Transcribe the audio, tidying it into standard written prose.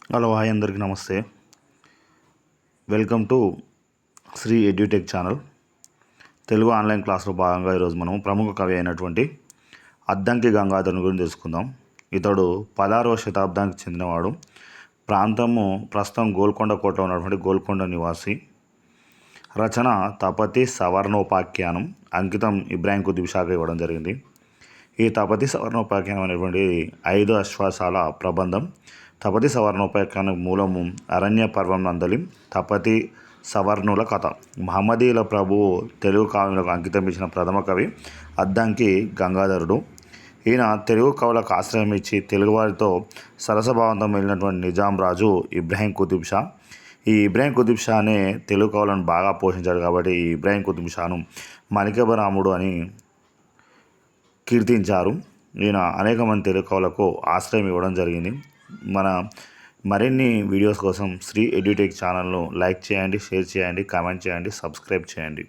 Hello hi అందరికీ నమస్తే. Welcome to Shri edutech channel. Telugu online క్లాస్లో భాగంగా ఈరోజు మనం ప్రముఖ కవి అయినటువంటి అద్దంకి గంగాధరుని గురించి తెలుసుకుందాం. ఇతడు 16వ శతాబ్దానికి చెందినవాడు. ప్రాంతము ప్రస్తుతం గోల్కొండ కోటలో ఉన్నటువంటి గోల్కొండ నివాసి. రచన తపతి సవర్ణోపాఖ్యానం, అంకితం ఇబ్రాహిం కుతుబ్ షాకి ఇవ్వడం జరిగింది. ఈ తపతి సవర్ణోపాఖ్యానం అనేటువంటి 5 అశ్వాసాల ప్రబంధం. తపతి సవర్ణోపాఖ్యానం మూలము అరణ్య పర్వం నందలి తపతి సవర్ణుల కథ. మహమ్మదీయుల ప్రభువు తెలుగు కావ్యులకు అంకితం ఇచ్చిన ప్రథమ కవి అద్దంకి గంగాధరుడు. ఈయన తెలుగు కవులకు ఆశ్రయం ఇచ్చి తెలుగువారితో సరసభావంతో వెళ్ళినటువంటి నిజాం రాజు ఇబ్రాహిం కుతుబ్ షా. ఈ ఇబ్రాహిం కుతుబ్ షానే తెలుగు కవులను బాగా పోషించాడు కాబట్టి ఈ ఇబ్రాహిం కుతుబ్ షాను మణికబరాముడు అని కీర్తించారు. ఈయన అనేక మంది తెలుగు కవులకు ఆశ్రయం ఇవ్వడం జరిగింది. మరిన్ని వీడియోస్ కోసం శ్రీ ఎడ్యుటెక్ ఛానల్ను లైక్ చేయండి, షేర్ చేయండి, కామెంట్ చేయండి, సబ్స్క్రైబ్ చేయండి.